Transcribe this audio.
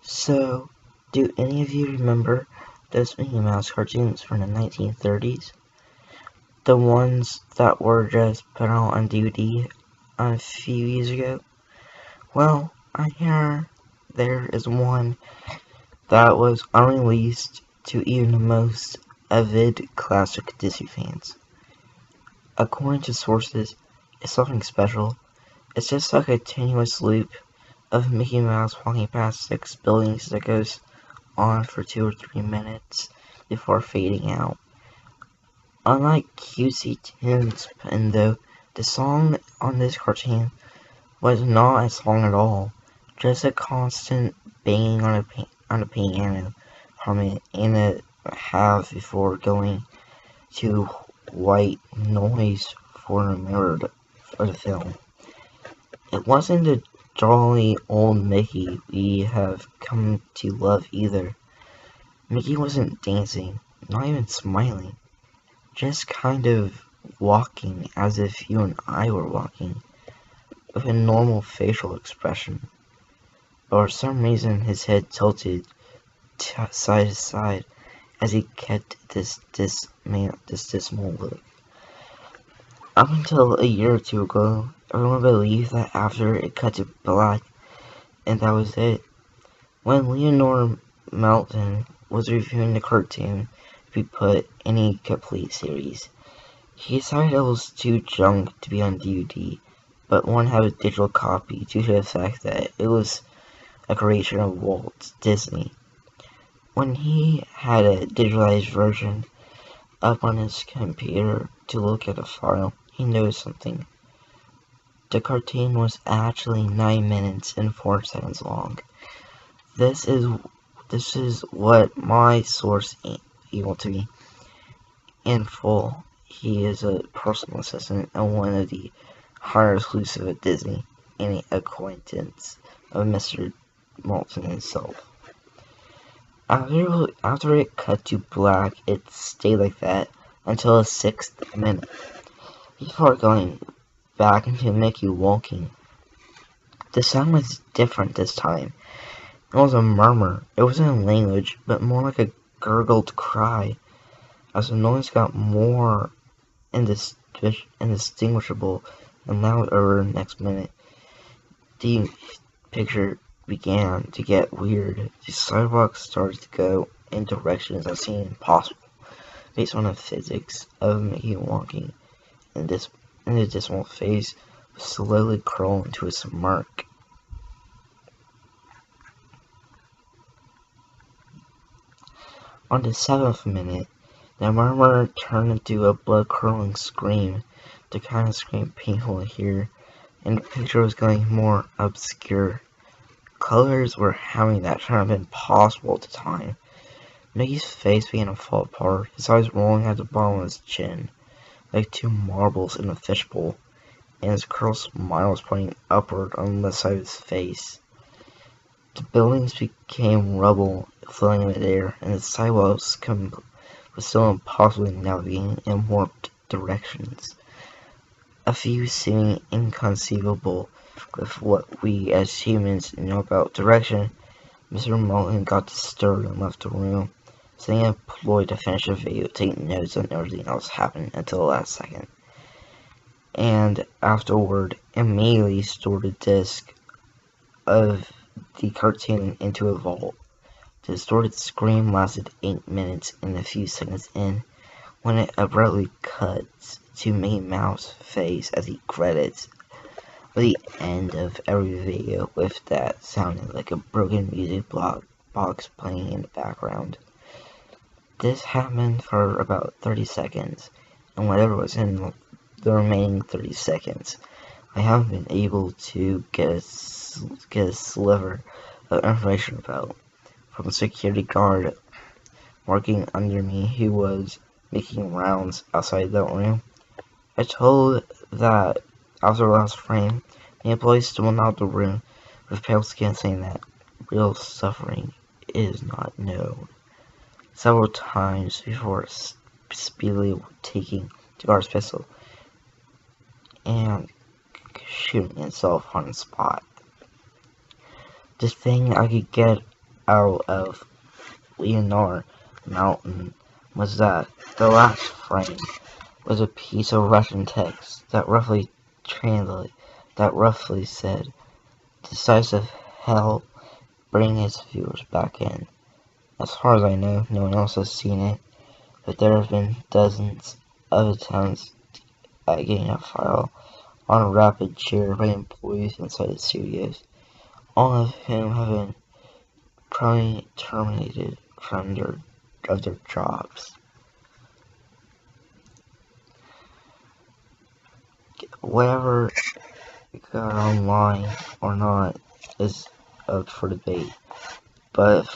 So, do any of you remember those Mickey Mouse cartoons from the 1930s? The ones that were just put out on DVD a few years ago? Well, I hear there is one that was unreleased to even the most avid classic Disney fans. According to sources, it's something special. It's just a continuous loop of Mickey Mouse walking past 6 buildings that goes on for 2 or 3 minutes before fading out. Unlike cutesy tunes, and though the song on this cartoon was not a song at all, just a constant banging on a piano from it in a half before going to white noise for the mirror for the film. It wasn't the jolly old Mickey we have come to love either. Mickey wasn't dancing, not even smiling, just kind of walking as if you and I were walking, with a normal facial expression. But for some reason his head tilted side to side as he kept this dismal look. Up until a year or two ago, everyone believed that after it cut to black, and that was it. When Leonore Melton was reviewing the cartoon to be put in a complete series, he decided it was too junk to be on DVD, but wanted to have a digital copy due to the fact that it was a creation of Walt Disney. When he had a digitalized version up on his computer to look at the file, he noticed something. The cartoon was actually 9 minutes and 4 seconds long. This is what my source emailed to me in full. He is a personal assistant and one of the higher exclusive at Disney, and an acquaintance of Mr. Malton himself. After it cut to black, it stayed like that until the 6th minute, before going back into Mickey walking. The sound was different this time. It was a murmur. It wasn't a language, but more like a gurgled cry, as the noise got more indistinguishable and louder the next minute. The picture began to get weird. The sidewalk started to go in directions that seemed impossible, based on the physics of Mickey walking, and the dismal face was slowly crawling into a smirk. On the 7th minute, the murmur turned into a blood-curdling scream, the kind of scream painful to hear, and the picture was getting more obscure. Colors were having that turn of impossible at the time. Mickey's face began to fall apart, his eyes rolling at the bottom of his chin, like 2 marbles in a fishbowl, and his curled smile was pointing upward on the left side of his face. The buildings became rubble floating in the air, and the sidewalks was still impossibly navigating in warped directions. A few seeming inconceivable with what we as humans know about direction. Mr. Moulton got disturbed and left the room, staying employed to finish the video, taking notes on everything else happened until the last second. And afterward, immediately stored a disc of the cartoon into a vault. The distorted scream lasted 8 minutes and a few seconds in, when it abruptly cuts to Mickey Mouse's face as he credits the end of every video with that sounding like a broken music box playing in the background. This happened for about 30 seconds, and whatever was in the remaining 30 seconds, I haven't been able to get a sliver of information about, from a security guard working under me who was making rounds outside that room. I told that after the last frame, the employee stormed out the room with pale skin, saying that real suffering is not known, several times before speedily taking the guard's pistol and shooting himself on the spot. The thing I could get out of Leonard Mountain was that the last frame was a piece of Russian text that roughly said, "Decisive hell, bring its viewers back in." As far as I know, no one else has seen it, but there have been dozens of attempts at getting a file on a rapid share by employees inside the studios, all of whom have been probably terminated from their jobs. Whatever got online or not is up for debate, but